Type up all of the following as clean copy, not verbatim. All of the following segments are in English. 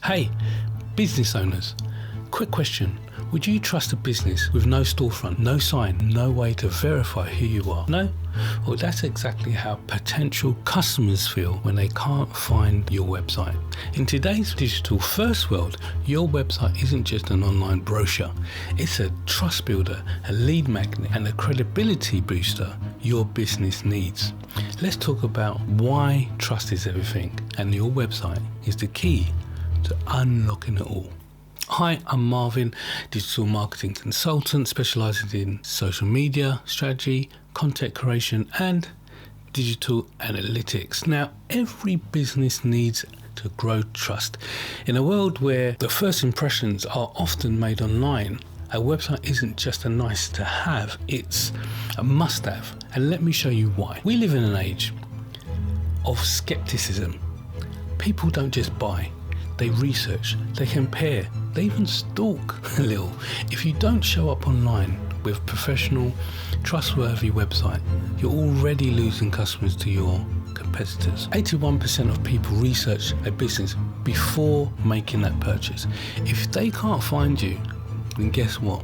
Hey, business owners, quick question. Would you trust a business with no storefront, no sign, no way to verify who you are? No? Well, that's exactly how potential customers feel when they can't find your website. In today's digital first world, your website isn't just an online brochure. It's a trust builder, a lead magnet, and a credibility booster your business needs. Let's talk about why trust is everything, and your website is the key to unlocking it all. Hi, I'm Marvin, digital marketing consultant specializing in social media, strategy, content creation, and digital analytics. Now, every business needs to grow trust. In a world where the first impressions are often made online, a website isn't just a nice to have, it's a must have. And let me show you why. We live in an age of skepticism. People don't just buy. They research, they compare, they even stalk a little. If you don't show up online with a professional, trustworthy website, you're already losing customers to your competitors. 81% of people research a business before making that purchase. If they can't find you, then guess what?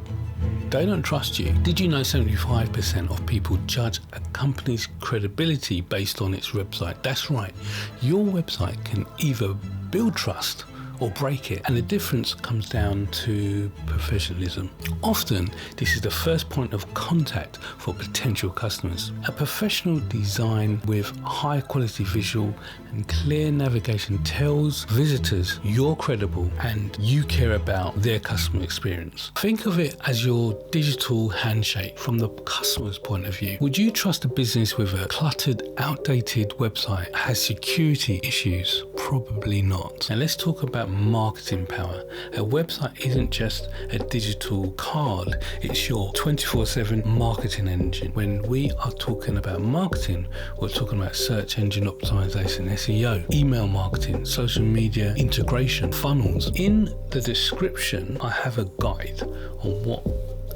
They don't trust you. Did you know 75% of people judge a company's credibility based on its website? That's right. Your website can either build trust or break it, and the difference comes down to professionalism. Often, this is the first point of contact for potential customers. A professional design with high quality visual and clear navigation tells visitors you're credible and you care about their customer experience. Think of it as your digital handshake from the customer's point of view. Would you trust a business with a cluttered, outdated website that has security issues? Probably not. Now let's talk about marketing power. A website isn't just a digital card, it's your 24/7 marketing engine. When we are talking about marketing, we're talking about search engine optimization, SEO, email marketing, social media integration, funnels. In the description, I have a guide on what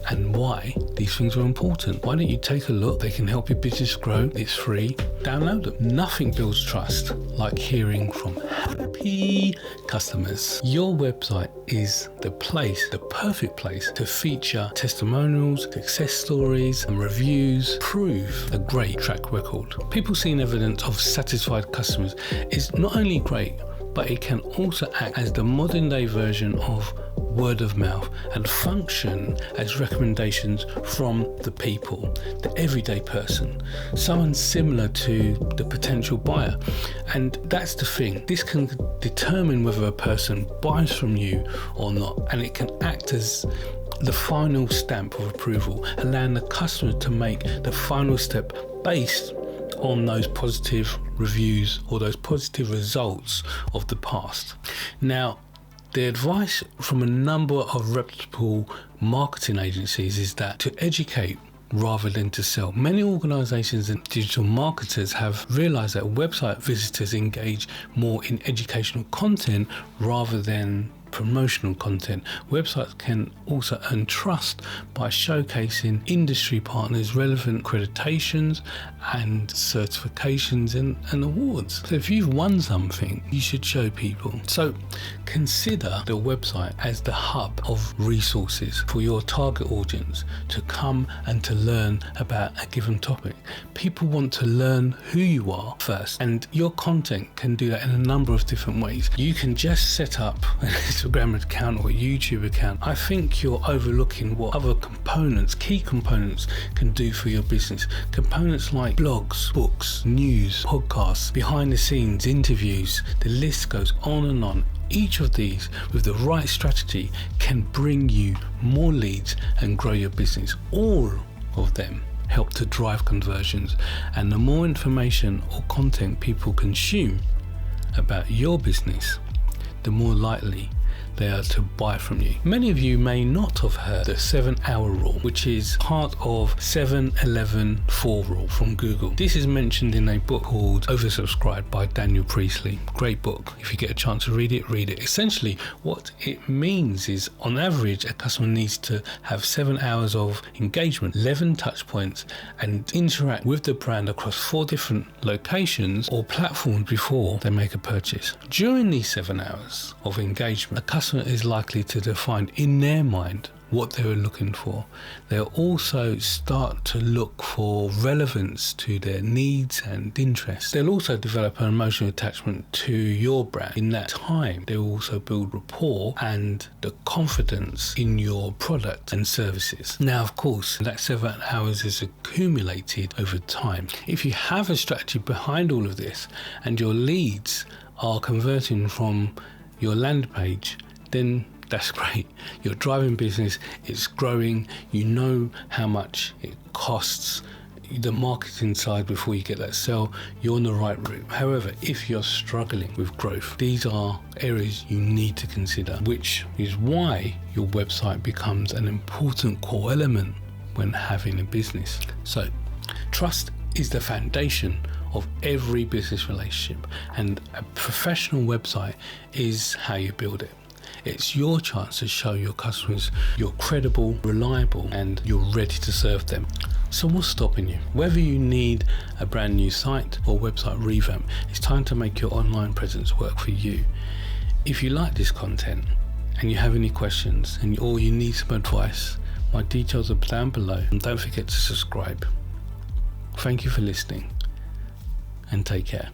and why these things are important. Why don't you take a look? They can help your business grow. It's free. Download them. Nothing builds trust like hearing from happy customers. Your website is the perfect place to feature testimonials, success stories, and reviews. Prove a great track record. People seeing evidence of satisfied customers is not only great, but it can also act as the modern day version of word of mouth and function as recommendations from the people, the everyday person, someone similar to the potential buyer. And that's the thing. This can determine whether a person buys from you or not, and it can act as the final stamp of approval, allowing the customer to make the final step based on those positive reviews or those positive results of the past. Now, the advice from a number of reputable marketing agencies is that to educate rather than to sell. Many organizations and digital marketers have realized that website visitors engage more in educational content rather than promotional content. Websites can also earn trust by showcasing industry partners, relevant accreditations and certifications and awards. So if you've won something, you should show people. So consider the website as the hub of resources for your target audience to come and to learn about a given topic. People want to learn who you are first, and your content can do that in a number of different ways. You can just set up an Instagram account or a YouTube account. I think you're overlooking what other components, key components, can do for your business. Components like blogs, books, news, podcasts, behind the scenes, interviews, the list goes on and on. Each of these, with the right strategy, can bring you more leads and grow your business. All of them help to drive conversions, and the more information or content people consume about your business, the more likely they are to buy from you. Many of you may not have heard the 7-hour rule, which is part of 7-11-4 rule from Google. This is mentioned in a book called Oversubscribed by Daniel Priestley. Great book. If you get a chance to read it, read it. Essentially, what it means is, on average, a customer needs to have 7 hours of engagement, 11 touch points, and interact with the brand across 4 different locations or platforms before they make a purchase. During these 7 hours of engagement, a customer is likely to define in their mind what they were looking for. They'll also start to look for relevance to their needs and interests. They'll also develop an emotional attachment to your brand. In that time, they will also build rapport and the confidence in your product and services. Now, of course, that 7 hours is accumulated over time. If you have a strategy behind all of this and your leads are converting from your landing page, then that's great. You're driving business, it's growing, you know how much it costs, the marketing side before you get that sale, you're on the right route. However, if you're struggling with growth, these are areas you need to consider, which is why your website becomes an important core element when having a business. So, trust is the foundation of every business relationship, and a professional website is how you build it. It's your chance to show your customers you're credible, reliable, and you're ready to serve them. So what's stopping you? Whether you need a brand new site or website revamp, it's time to make your online presence work for you. If you like this content and you have any questions or you need some advice, my details are down below, and don't forget to subscribe. Thank you for listening, and take care.